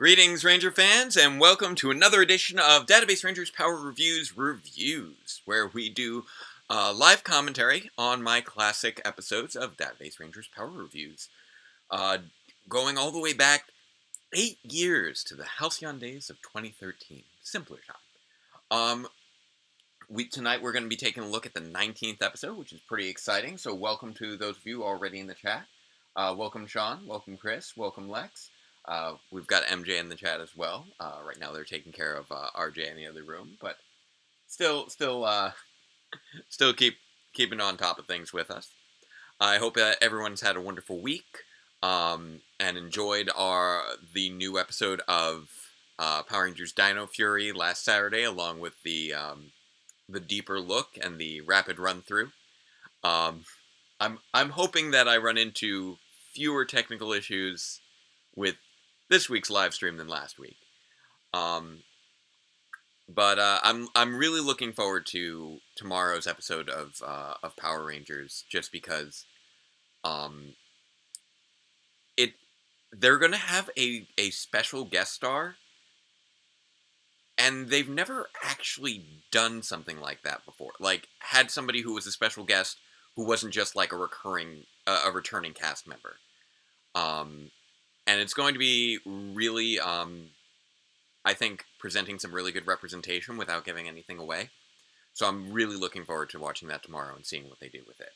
Greetings, Ranger fans, and welcome to another edition of Database Rangers Power Reviews, where we do live commentary on my classic episodes of Database Rangers Power Reviews, going all the way back 8 years to the halcyon days of 2013. Simpler time. Tonight we're going to be taking a look at the 19th episode, which is pretty exciting, so welcome to those of you already in the chat. Welcome Sean, welcome Chris, welcome Lex. We've got MJ in the chat as well. Right now they're taking care of RJ in the other room, but still keeping on top of things with us. I hope that everyone's had a wonderful week and enjoyed the new episode of Power Rangers Dino Fury last Saturday, along with the deeper look and the rapid run through. I'm hoping that I run into fewer technical issues with this week's live stream than last week. But I'm really looking forward to tomorrow's episode of Power Rangers, just because they're gonna have a special guest star, and they've never actually done something like that before. Like, had somebody who was a special guest who wasn't just like a returning cast member. And it's going to be really, I think, presenting some really good representation without giving anything away. So I'm really looking forward to watching that tomorrow and seeing what they do with it.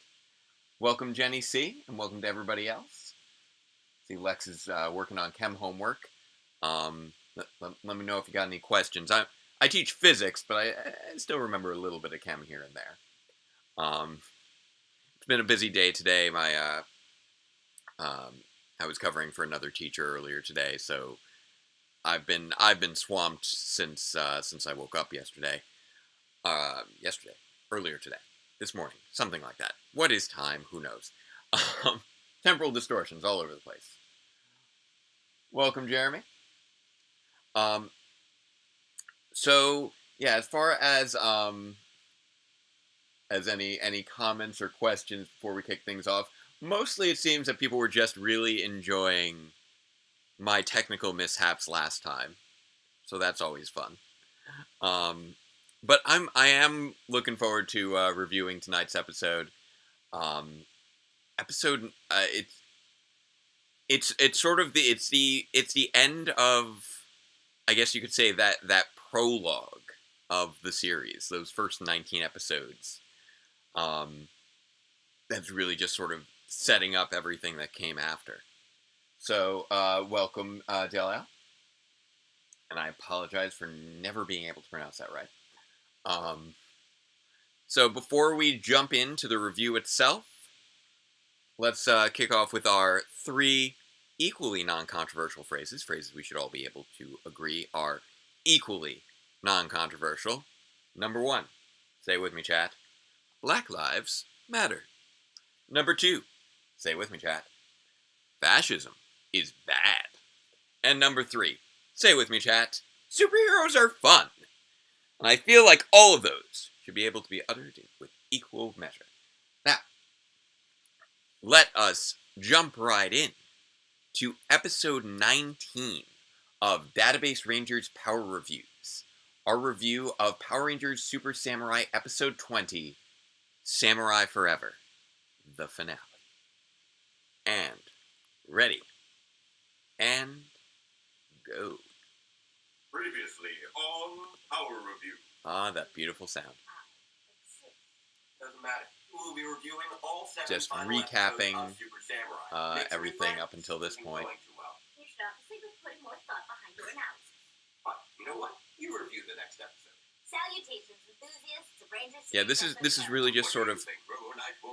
Welcome, Jenny C., and welcome to everybody else. See, Lex is working on chem homework. Let me know if you got any questions. I teach physics, but I still remember a little bit of chem here and there. It's been a busy day today. I was covering for another teacher earlier today, so I've been swamped since I woke up yesterday. Earlier today, this morning, something like that. What is time? Who knows? Temporal distortions all over the place. Welcome, Jeremy. So yeah, as far as any comments or questions before we kick things off. Mostly it seems that people were just really enjoying my technical mishaps last time. So that's always fun. But I am looking forward to reviewing tonight's episode. It's sort of the end of, I guess you could say, that prologue of the series, those first 19 episodes. That's really just sort of setting up everything that came after. So, welcome, Delia. And I apologize for never being able to pronounce that right. So before we jump into the review itself, let's kick off with our 3 equally non-controversial phrases we should all be able to agree are equally non-controversial. Number 1, say it with me, chat, Black Lives Matter. Number 2, say it with me, chat, fascism is bad. And number 3, say it with me, chat, superheroes are fun. And I feel like all of those should be able to be uttered with equal measure. Now, let us jump right in to episode 19 of Database Rangers Power Reviews. Our review of Power Rangers Super Samurai Episode 20, Samurai Forever, the finale. And ready. And go. Previously on Power Review. Ah, that beautiful sound. Doesn't matter. We'll be reviewing all 7 just final recapping episodes of Super Samurai. everything up until this point. Well. You should obviously be putting more thought behind your analysis. But you know what? You review the next episode. Salutations, enthusiasts of Rangers. Yeah, this is really just sort of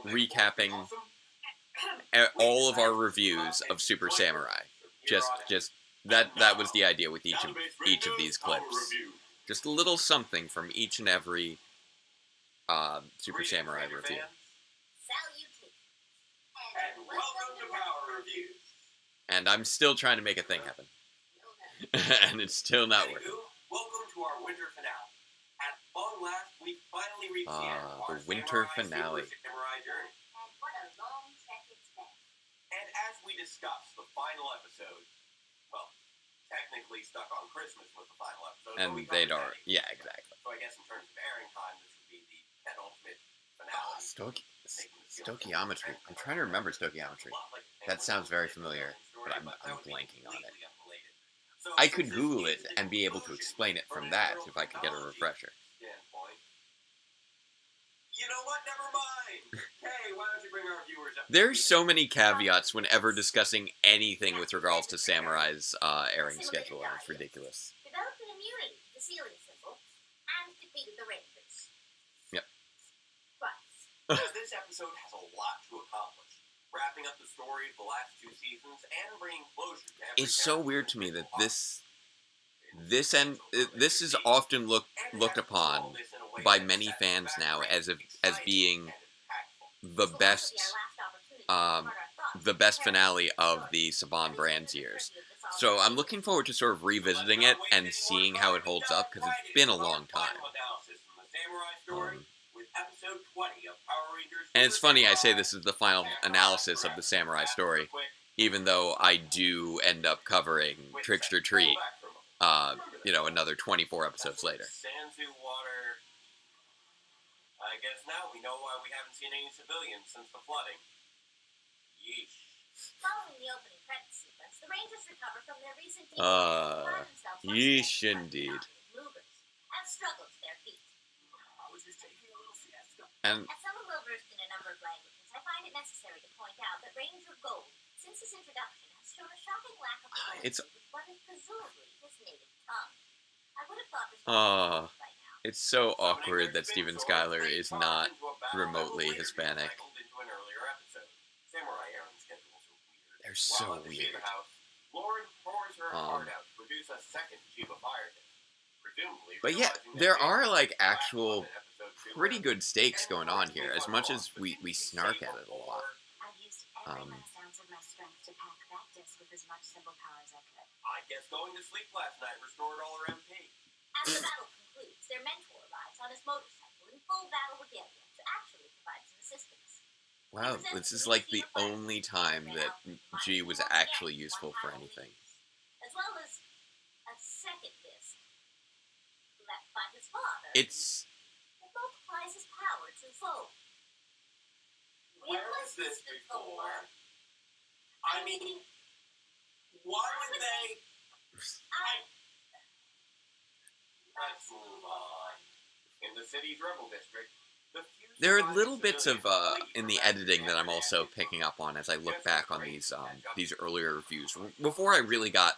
recapping Awesome. all of our reviews of Super Samurai. Just that was the idea with each of these clips. Just a little something from each and every Super Samurai review. Salutations. And welcome to Power Reviews. And I'm still trying to make a thing happen. And it's still not working. Welcome to our winter finale. At long last, we finally reached the end of our the winter finale. Super Samurai journey. And what a long trek it's been. And as we discussed the final episode, well, technically stuck on Christmas with the final episode. And they'd already... Yeah, exactly. So I guess in terms of airing time, this would be the penultimate finale. Stoichiometry. I'm trying to remember stoichiometry. That sounds very familiar, but I'm blanking on it. I could Google it and be able to explain it from that if I could get a refresher. You know what? Never mind. Hey, why don't you bring our viewers up? There's so many caveats whenever discussing anything with regards to Samurai's airing schedule, and it's ridiculous. Developed an immunity to the ceiling symbol and defeated the Rangers. Yep. But This episode has a lot to accomplish. Wrapping up the story of the last 2 seasons and bringing closure to every It's so weird to me that this is character. often looked upon by many fans now as being the best finale of the Saban Brands years. So I'm looking forward to sort of revisiting it and seeing how it holds up, because it's been a long time. And it's funny, I say this is the final analysis of the Samurai story, even though I do end up covering Trickster Treat, another 24 episodes later. Sanzu water. I guess now we know why we haven't seen any civilians since the flooding. Yeesh. following the opening credits sequence, the Rangers recover from their recent yeesh indeed. and struggle to their feet. I was just taking a little siesta. And As someone well versed in a number of languages, I find it necessary to point out that Ranger Gold, since his introduction, has shown a shocking lack of It's- fluency with what is presumably his native tongue. I would have thought this Ah. by now. it's so awkward that Steven Skyler is not remotely Hispanic. They're so weird. But yeah, there are like actual pretty good stakes going on here, as much as we snark at it a lot. I've used every Um, last ounce of my strength to pack that disc with as much simple power as I could. I guess going to sleep last night restored all her MP. As the battle concludes, their mentor arrives on his motorcycle in full battle regalia to actually provide some assistance. Wow, this is like the only time that G was actually useful for anything. As well as a second disc left by his father. It's It multiplies his power twofold. Where was this before? I mean, why would they? Let's move on. In the city's rebel district, the few there are surviving little bits of civilians in the editing that I'm also picking up on as I look back on these earlier reviews. Before I really got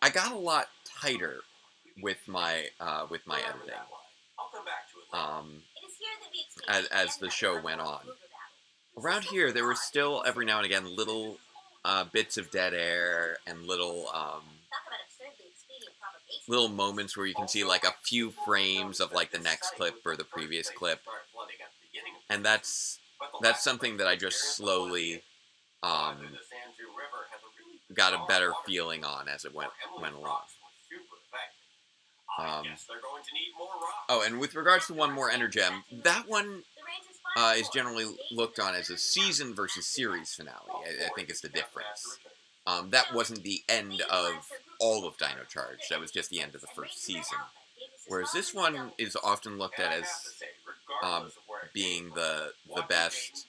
a lot tighter with my editing. I'll come back to it later. It is here that we experience As the show went on. Around here, there were still every now and again little bits of dead air and little little moments where you can see like a few frames of like the next clip or the previous clip, and that's something that I just slowly got a better feeling on as it went along. Oh, and with regards to One More Energem, that one is generally looked on as a season versus series finale. I think is the difference. That wasn't the end of all of Dino Charge. That was just the end of the first season. Whereas this one is often looked at as being the best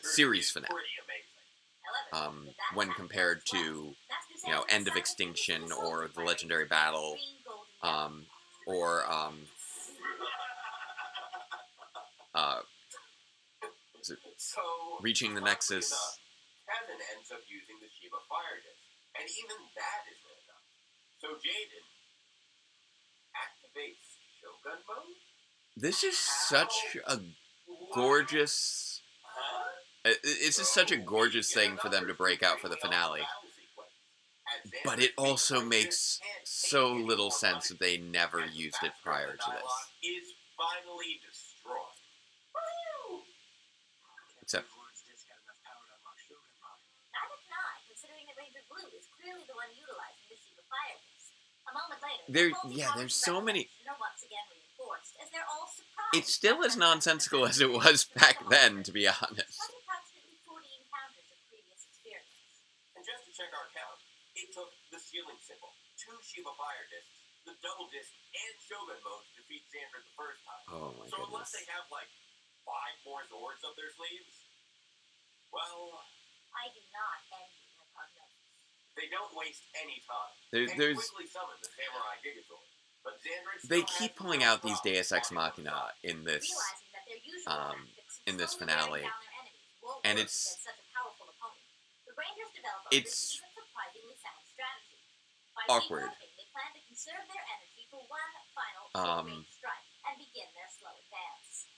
series finale when compared to End of Extinction or The Legendary Battle or Reaching the Nexus. Kevin ends up using the Shiba Fire Disc, and even that is enough. So Jaden activates Shogun mode. This is such a gorgeous. This is such a gorgeous thing for them to break out for the finale. But it also makes so little sense that they never used it prior to this. Is finally destroyed. Except Neither can I, considering that Ranger Blue is clearly the one utilizing the Shiba Fire Disc. A moment later, there's so many. are once again reinforced, as they're all surprised. It's still as nonsensical as it was back then, to be honest. Like approximately 40 encounters of previous experience. And just to check our the ceiling symbol, 2 Shiva fire discs, the double disc, and Shogun mode to defeat Xander the first time. Oh my So unless goodness. they have like 5 more Zords up their sleeves, well, I do not envy their prognosis. they don't waste any time. There's Quickly summon the Samurai Gigazord. But Xander they keep pulling out these Deus Ex Machina in this Realizing that their usual tactics in this slowly wearing finale, down their enemies won't and work it's against such a powerful opponent. The Rangers develop a it's even surprisingly sound strategy. By awkward. regrouping, they plan to conserve their energy for one final short-range strike and begin their slow advance.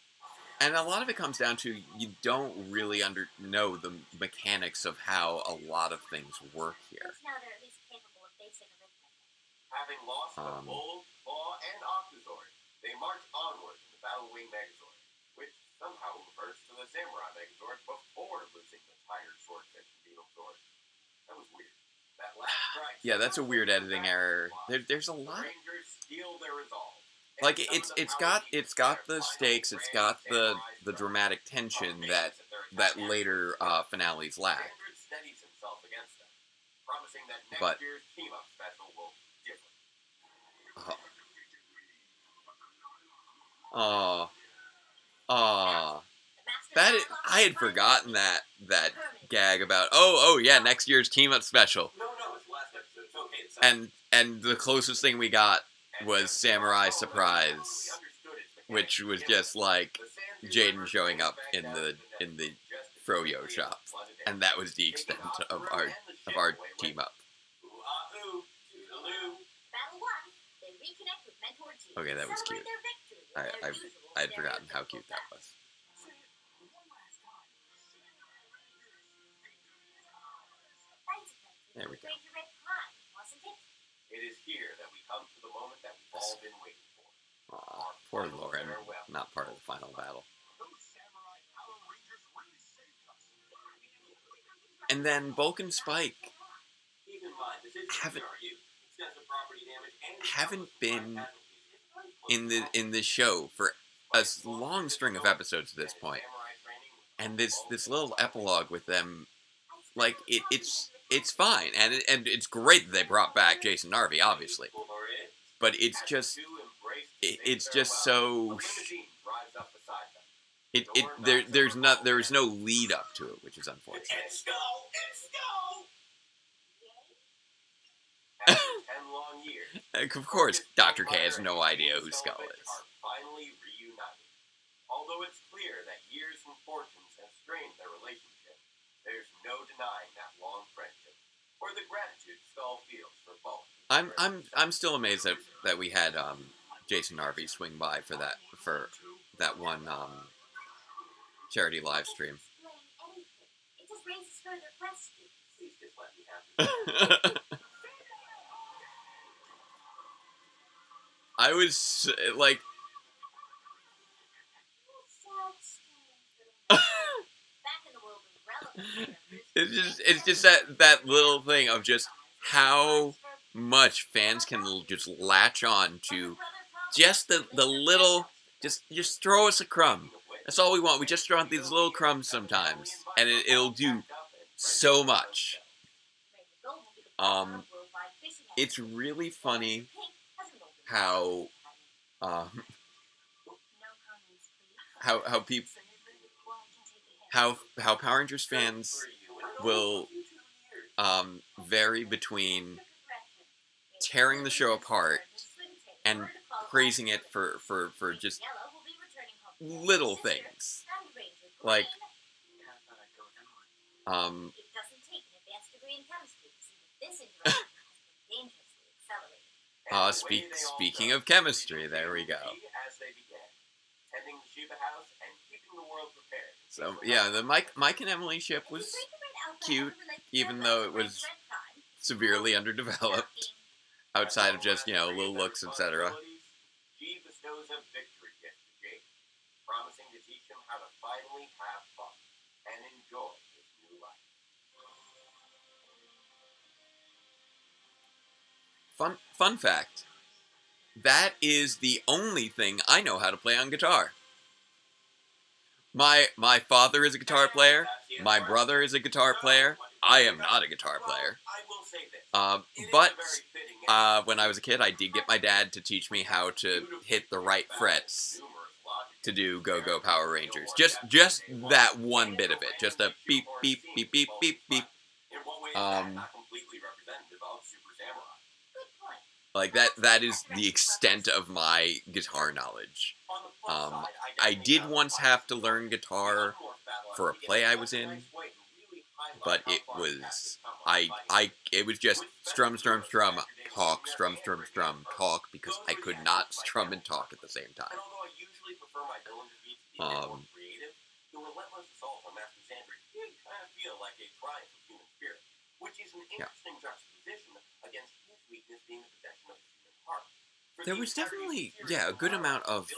And a lot of it comes down to you don't really know the mechanics of how a lot of things work here. Since now they're at least capable of basic arithmetic. Having lost the Bull, Claw, and Octozord, they march onward to the Battle Wing Megazord, which somehow reverts to the Samurai Megazord before losing the tired Swordfish and Beetle Sword. That was weird. That last strike. Yeah, that's a weird editing error. There's a lot. The Rangers steal their resolve. Like it's got the stakes, it's got the dramatic tension that later finales lack. Xander steadies himself against them, promising that next But year's team-up special will differ. I had forgotten that gag about oh yeah, next year's team up special. No, it's the last episode. It's okay. It's And the closest thing we got was Samurai Surprise, which was just like Jaden showing up in the Froyo shop, and that was the extent of our team up. Okay, that was cute. I'd forgotten how cute that was. There we go. It is here that we come to the moment that we've all been waiting for. Aw, poor Lauren, not part of the final battle. And then Bulk and Spike haven't been in the show for a long string of episodes at this point. And this little epilogue with them, like it's fine, and it's great that they brought back Jason Narvi, obviously, but it's just so there's no lead up to it, which is unfortunate. It's go! After 10 long years, Of course, Dr. K has no idea who Skull is. are finally reunited. Although it's clear that years and fortunes have strained their relationship, there's no denying that long friendship, or the gratitude Skull feels for both. I'm still amazed that we had Jason Narvi swing by for that one charity live stream. It just raises further questions. Please just let me have this. I was like, Back in the world of relevant it's just that little thing of just how much fans can just latch on to just the little, just throw us a crumb. That's all we want. We just want these little crumbs sometimes, and it'll do so much. It's really funny how Power Rangers fans will vary between tearing the show apart and praising it for just little things. Like speaking of chemistry, there we go. So yeah, the Mike and Emily ship was cute, even though it was severely underdeveloped outside of just, little looks, etc. She bestows a victory gift to Jake, promising to teach him how to finally have fun and enjoy his new life. Fun fact, that is the only thing I know how to play on guitar. My father is a guitar player. My brother is a guitar player. I am not a guitar player. Well, I will say this. But when I was a kid, I did get my dad to teach me how to hit the right frets to do Go-Go Power Rangers. Just that one bit of it. Just a beep, beep, beep, beep, beep, beep. In what way is that not completely representative of Super Samurai? Good point. Like, that is the extent of my guitar knowledge. On the plus side, I did once have to learn guitar for a play I was in, but it was, it was just strum, strum, strum, talk, strum, strum, strum, talk, because I could not strum and talk at the same time. And although I usually prefer my Dillinger beats to be a bit more creative, the relentless assault on Master Sandry did kind of feel like a triumph of human spirit, which is an interesting juxtaposition against his weakness being the possession of the human heart. There was definitely, a good amount of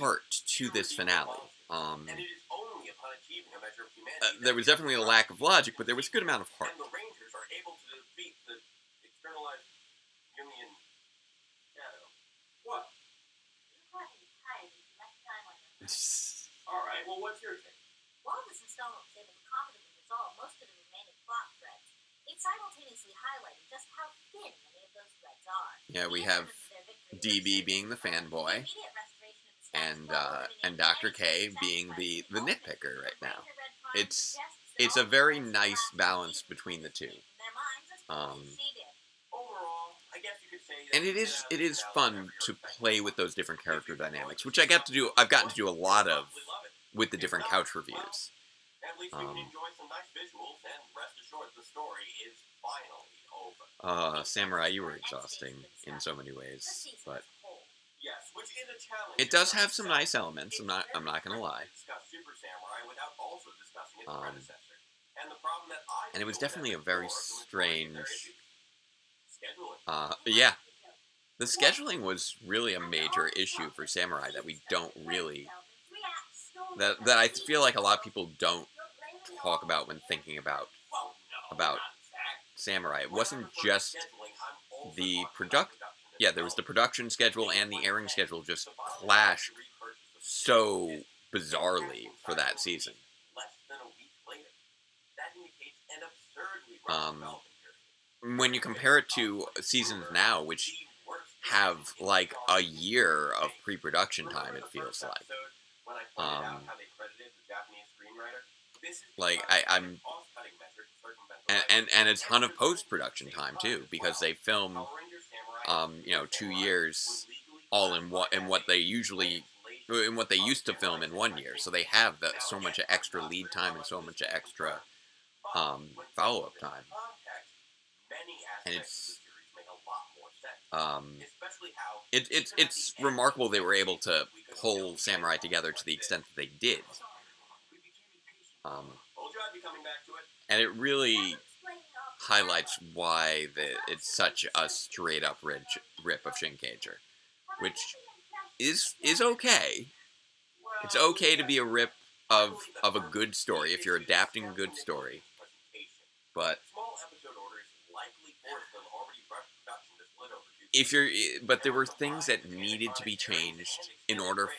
heart to this finale. And it is only upon achieving a measure of humanity There was definitely a lack of logic, but there was a good amount of heart. and the Rangers are able to defeat the externalized Jungian shadow. What? You caught me tired with less time on your hands. Alright, well, what's your take? While this installment was able to confidently resolve most of the remaining plot threads, it simultaneously highlighted just how thin many of those threads are. Yeah, we The have evidence of their victory DB was being the fanboy, the immediate restoration of the status and quo, eliminating Dr. any K being sacrifice the of nitpicker right now. Ranger Red Prime It's suggests a that very all nice players balance have between the two. in their minds as quickly as she did. Overall, I guess you could say that And it is fun to play with those different character dynamics, which I've gotten to do a lot of with the different couch reviews. At least we can enjoy some nice visuals, and rest assured, the story is finally over. Samurai, you were exhausting in so many ways, but Yes, which is a challenge. it does have some nice elements. I'm not gonna lie. Discuss Super Samurai without also discussing its predecessor. And the problem that And it was definitely a very strange. scheduling. Yeah, the scheduling was really a major issue for Samurai that we don't really that I feel like a lot of people don't talk about when thinking about Samurai. It wasn't just the yeah, there was the production schedule and the airing schedule just clashed so bizarrely for that season. Less than a week later. That indicates an absurdly rough development period. When you compare it to seasons now, which have like a year of pre-production time, it feels like. When I pointed out how they credited the Japanese screenwriter, this is Like I'm cost-cutting measure to circumvent and a ton of post-production time too, because they film Power Rangers Samurai 2 years all in what they used to film in 1 year. So they have so much extra lead time and so much extra follow-up time. And it's remarkable they were able to pull Samurai together to the extent that they did. And it really highlights why it's such a straight-up rip of Shinkager, which is okay. It's okay to be a rip of a good story if you're adapting a good story, but but there were things that needed to be changed in order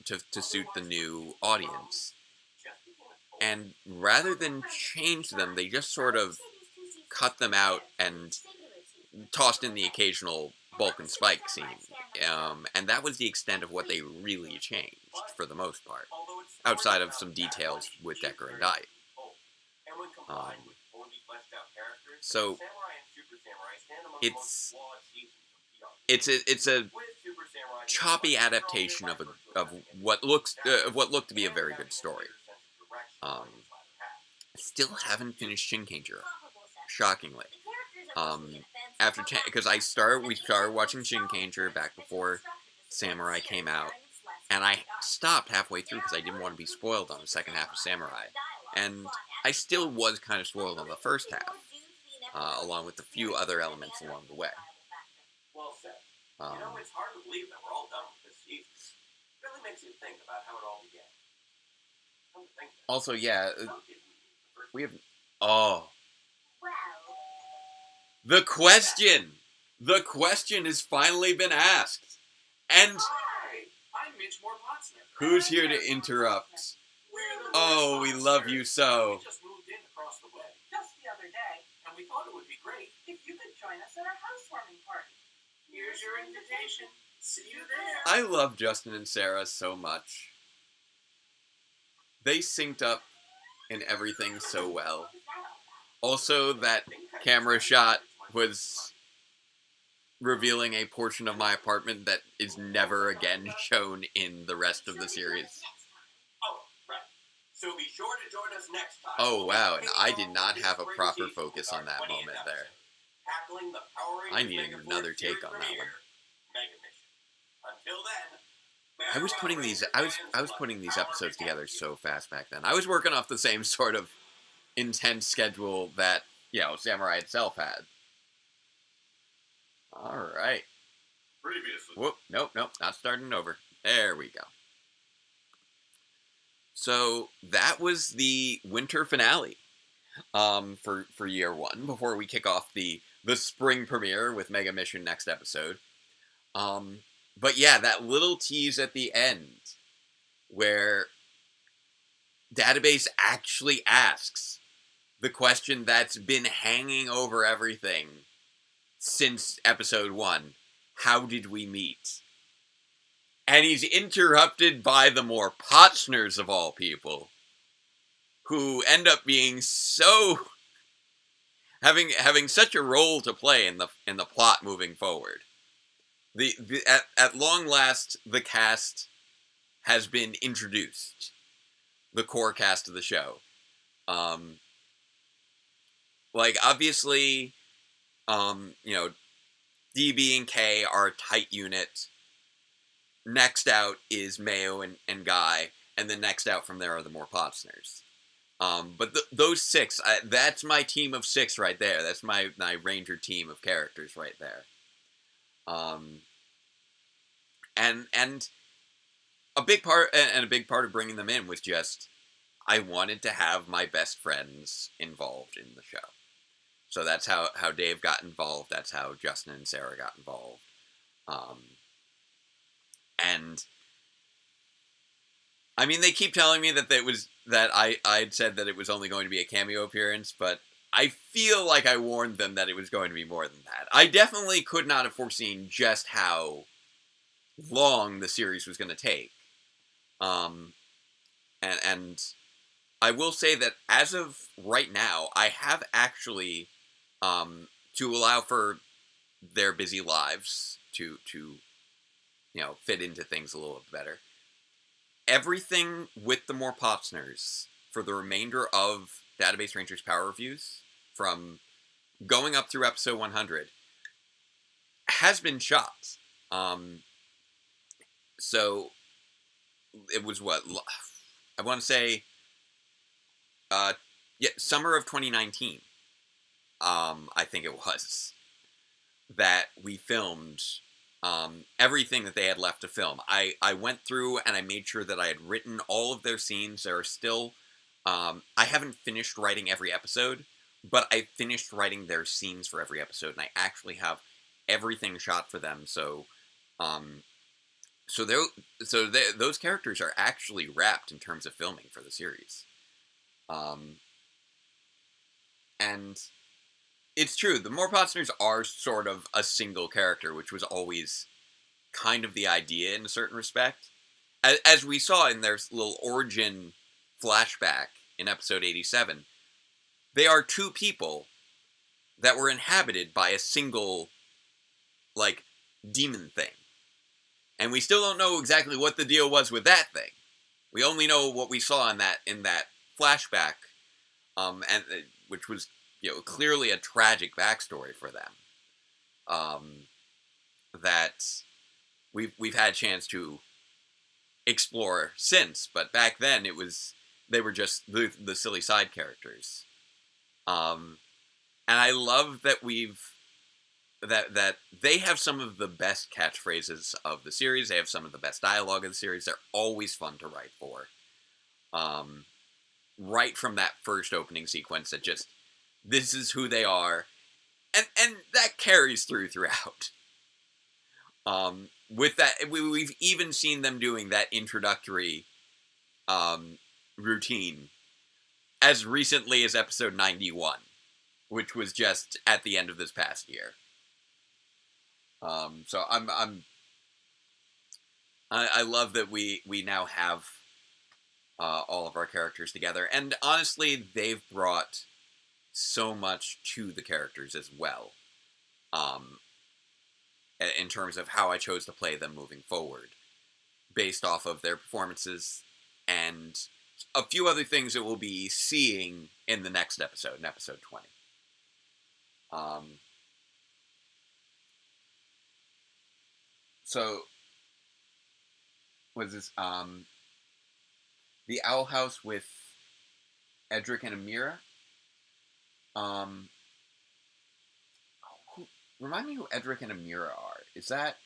to suit the new audience. And rather than change them, they just sort of cut them out and tossed in the occasional Bulk and Spike scene. And that was the extent of what they really changed, for the most part. Outside of some details with Decker and Diet. So, it's a choppy adaptation of what looked to be a very good story. Still haven't finished Shinkager, shockingly. Because we started watching Shinkager back before Samurai came out, and I stopped halfway through because I didn't want to be spoiled on the second half of Samurai, and I still was kind of spoiled on the first half, along with a few other elements along the way. Well said. It's hard to believe that we're all done with this season. It really makes you think about how it all began. Also, yeah, we have... The question has finally been asked. And Hi, I'm Mitch Moore-Potsner. Who's here to interrupt? Oh, we love you so. We just moved in across the way just the other day, and we thought it would be great if you could join us at our housewarming party. Here's your invitation. See you there. I love Justin and Sarah so much. They synced up in everything so well. Also, that camera shot was revealing a portion of my apartment that is never again shown in the rest of the series. Oh, right. So be sure to join us next time. Oh, wow, and I did not have a proper focus on that moment there. Tackling the Power I Rangers needed Megaforce another take series on that premiere, one. Mega Mission. Until then, I was putting these episodes together so fast back then. I was working off the same sort of intense schedule that, Samurai itself had. All right. Previously. Whoop, nope, not starting over. There we go. So that was the winter finale for year one, before we kick off the spring premiere with Mega Mission next episode. But yeah, that little tease at the end where Database actually asks the question that's been hanging over everything since episode 1. How did we meet? And he's interrupted by the more Potsners of all people, who end up being so having such a role to play in the plot moving forward. At long last, the cast has been introduced, the core cast of the show. Obviously, DB and K are a tight unit. Next out is Mayo and Guy, and then next out from there are the more Potsners. But those 6, that's my team of 6 right there. That's my Ranger team of characters right there. And a big part of bringing them in was just, I wanted to have my best friends involved in the show. So that's how Dave got involved. That's how Justin and Sarah got involved. And I mean, they keep telling me that I'd said that it was only going to be a cameo appearance, but I feel like I warned them that it was going to be more than that. I definitely could not have foreseen just how long the series was going to take. And I will say that as of right now, I have actually, to allow for their busy lives to fit into things a little bit better, everything with the more Potsners for the remainder of Database Rangers Power Reviews, from going up through episode 100, has been shot. So it was I want to say, summer of 2019. I think it was that we filmed everything that they had left to film. I went through and I made sure that I had written all of their scenes. There are still, I haven't finished writing every episode, but I finished writing their scenes for every episode, and I actually have everything shot for them. So those characters are actually wrapped in terms of filming for the series. And it's true, the more Potsners are sort of a single character, which was always kind of the idea in a certain respect. As we saw in their little origin flashback in episode 87, they are 2 people that were inhabited by a single, demon thing. And we still don't know exactly what the deal was with that thing. We only know what we saw in that flashback, which was clearly a tragic backstory for them. That we've had a chance to explore since, but back then they were just the silly side characters. And I love that that they have some of the best catchphrases of the series. They have some of the best dialogue of the series. They're always fun to write for. Right from that first opening sequence, that just, this is who they are, and that carries throughout. With that, we've even seen them doing that introductory routine as recently as episode 91, which was just at the end of this past year. So I love that we now have all of our characters together, and honestly, they've brought so much to the characters as well. Um, in terms of how I chose to play them moving forward, based off of their performances and a few other things that we'll be seeing in the next episode, in episode 20. So, was this the Owl House with Edric and Amira? Um, remind me who Edric and Amira are. Is that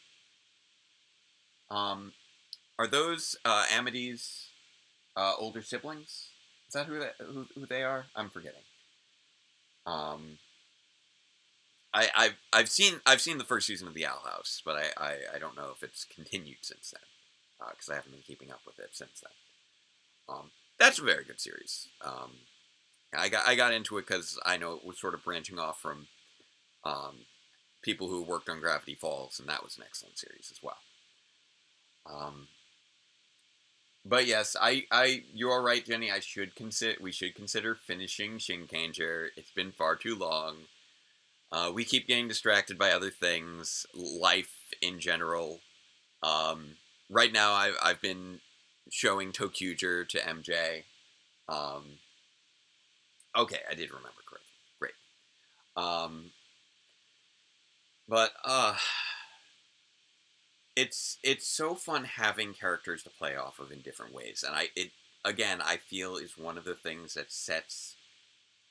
are those Amity's older siblings? Is that who they are? I'm forgetting. I've seen the first season of the Owl House, but I don't know if it's continued since then, because I haven't been keeping up with it since then. That's a very good series. I got into it because I know it was sort of branching off from people who worked on Gravity Falls, and that was an excellent series as well. But yes, you are right, Jenny. We should consider finishing Shinkanger. It's been far too long. We keep getting distracted by other things, life in general. Right now, I've been showing Tokuger to MJ. Okay, I did remember correctly. Great. But it's so fun having characters to play off of in different ways, and I feel is one of the things that sets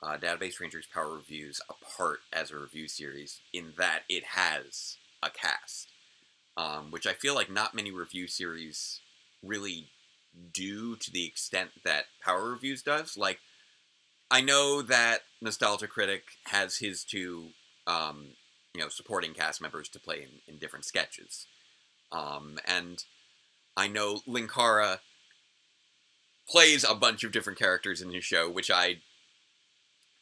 Database Rangers Power Reviews apart as a review series, in that it has a cast, which I feel like not many review series really do to the extent that Power Reviews does. Like, I know that Nostalgia Critic has his two, supporting cast members to play in different sketches, and I know Linkara plays a bunch of different characters in his show, which I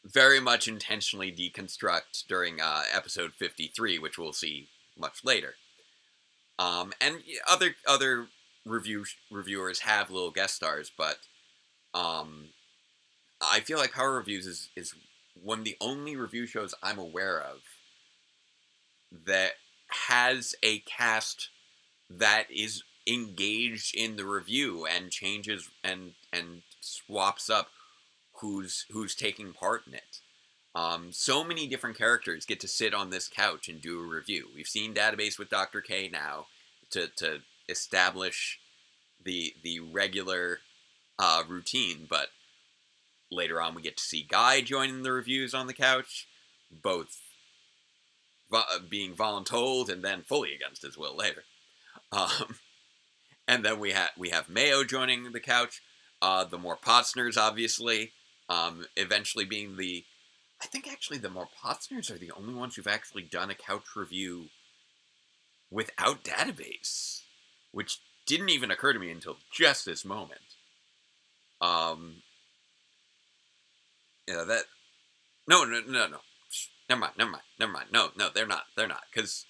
very much intentionally deconstruct during episode 53, which we'll see much later. And other reviewers have little guest stars, but I feel like Power Reviews is one of the only review shows I'm aware of that has a cast that is engaged in the review and changes and swaps up who's taking part in it. So many different characters get to sit on this couch and do a review. We've seen Database with Dr. K now to establish the regular routine, but later on we get to see Guy joining the reviews on the couch, both being voluntold and then fully against his will later. And then we have Mayo joining the couch, the more Potsners, obviously, eventually being I think actually the more Potsners are the only ones who've actually done a couch review without Database, which didn't even occur to me until just this moment. That no. Never mind. No, they're not, because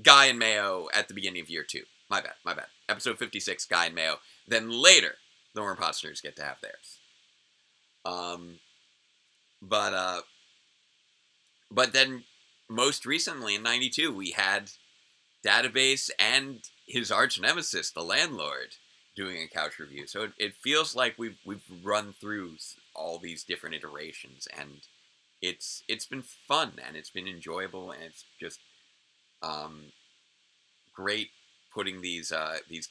Guy and Mayo at the beginning of year 2. My bad. Episode 56, Guy and Mayo. Then later, the more Potsners get to have theirs. But then most recently in 92, we had Database and his arch nemesis, the Landlord, doing a couch review. So it feels like we've run through all these different iterations, and it's been fun, and it's been enjoyable, and it's just great putting these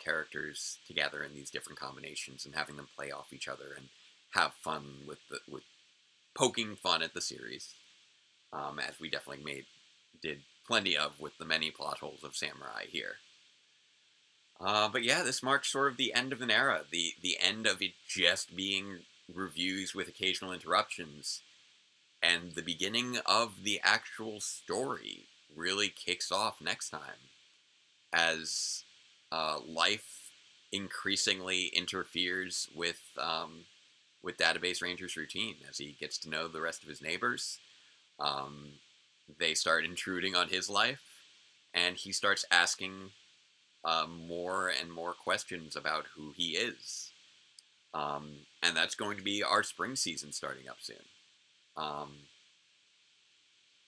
characters together in these different combinations and having them play off each other and have fun with poking fun at the series, as we definitely did plenty of with the many plot holes of Samurai here. But yeah, this marks sort of the end of an era, the end of it just being reviews with occasional interruptions, and the beginning of the actual story really kicks off next time, as life increasingly interferes with Database Ranger's routine as he gets to know the rest of his neighbors. They start intruding on his life, and he starts asking more and more questions about who he is. And that's going to be our spring season starting up soon.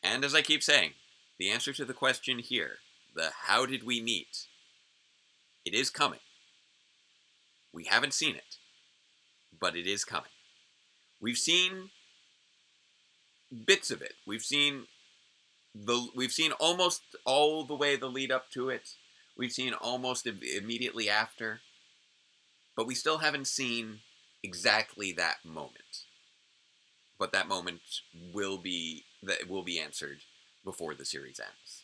And as I keep saying, the answer to the question here, the how did we meet, it is coming. We haven't seen it, but it is coming. We've seen bits of it. We've seen almost all the way the lead up to it. We've seen almost immediately after, but we still haven't seen exactly that moment. But that moment will be answered before the series ends.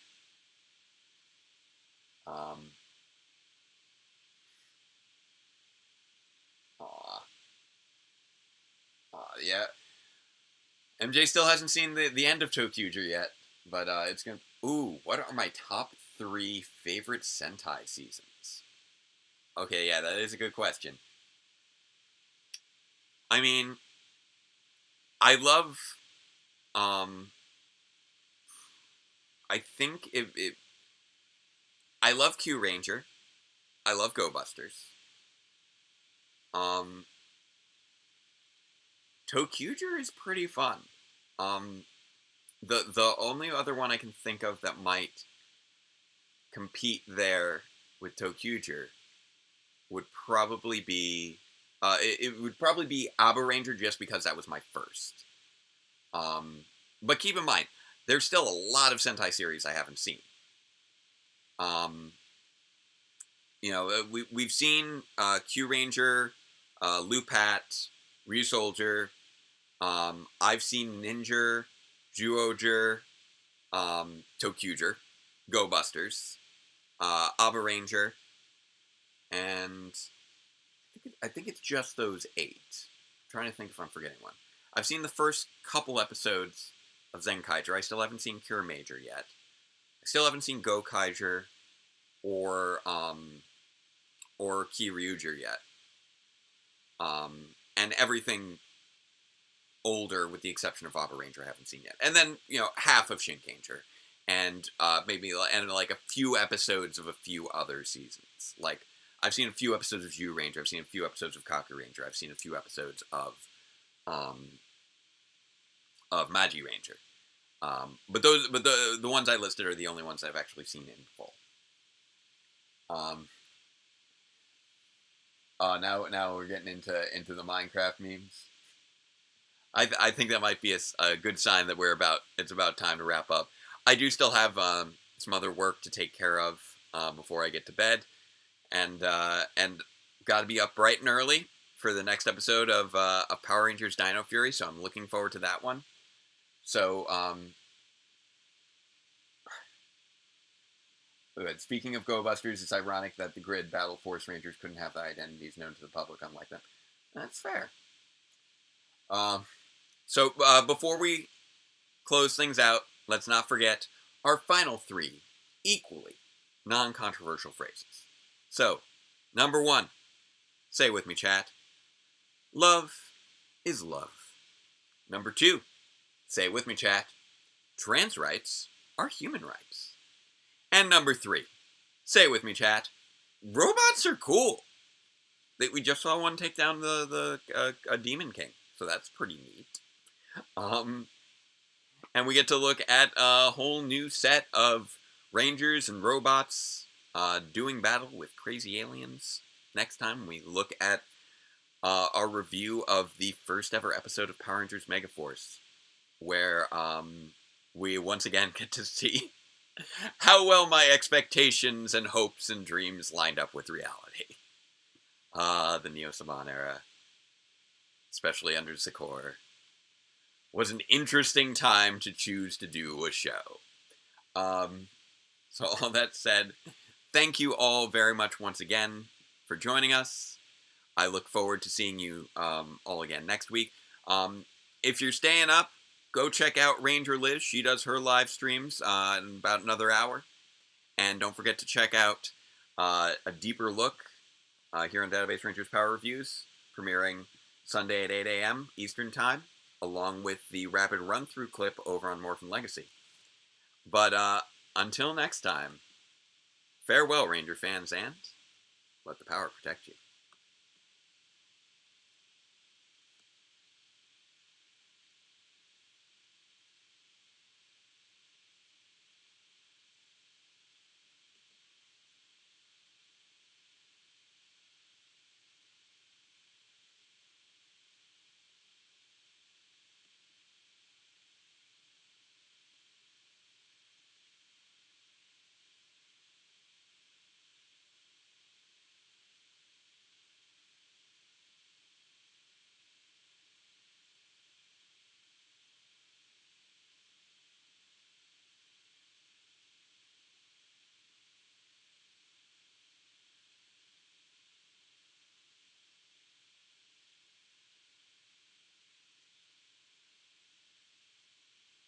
Yeah. MJ still hasn't seen the end of Tokyuger yet, but it's gonna. Ooh, what are my top 3 favorite Sentai seasons? Okay, yeah, that is a good question. I mean, I love. I think I love Q Ranger. I love Go Busters. Tokyuger is pretty fun. The only other one I can think of that might compete there with Tokyuger would probably be it would probably be Aba Ranger, just because that was my first. But keep in mind, there's still a lot of Sentai series I haven't seen. We've seen Q Ranger, Lupat, Ryusoldier. I've seen Ninja, Zyuohger, Tokyuger, Go Busters, Aba Ranger, and I think it's just those 8. I'm trying to think if I'm forgetting one. I've seen the first couple episodes of Zenkaiger. I still haven't seen Cure Major yet. I still haven't seen Go Kaiger or Kiryuger yet. And everything older, with the exception of Aba Ranger, I haven't seen yet. And then, half of Shinkanger. And maybe like a few episodes of a few other seasons. Like, I've seen a few episodes of Yu Ranger. I've seen a few episodes of Kaku Ranger. I've seen a few episodes of Magi Ranger. But the ones I listed are the only ones I've actually seen in full. Now we're getting into the Minecraft memes. I think that might be a good sign that it's about time to wrap up. I do still have some other work to take care of before I get to bed, and got to be up bright and early for the next episode of Power Rangers Dino Fury. So I'm looking forward to that one. So speaking of Go Busters, it's ironic that the Grid Battle Force Rangers couldn't have the identities known to the public, unlike them. That's fair. So before we close things out, let's not forget our final 3 equally non-controversial phrases. So, number 1, say it with me, chat. Love is love. Number 2, say it with me, chat. Trans rights are human rights. And number 3, say it with me, chat. Robots are cool. We just saw one take down a Demon King, so that's pretty neat. And we get to look at a whole new set of Rangers and robots doing battle with crazy aliens. Next time we look at our review of the first ever episode of Power Rangers Megaforce, where we once again get to see how well my expectations and hopes and dreams lined up with reality. The Neo Saban era, especially under Zakor, was an interesting time to choose to do a show. So all that said, thank you all very much once again for joining us. I look forward to seeing you all again next week. If you're staying up, go check out Ranger Liz. She does her live streams in about another hour. And don't forget to check out a deeper look here on Database Rangers Power Reviews, premiering Sunday at 8 a.m. Eastern Time, along with the rapid run-through clip over on Morphin Legacy. But until next time, Farewell, Ranger fans, and let the power protect you.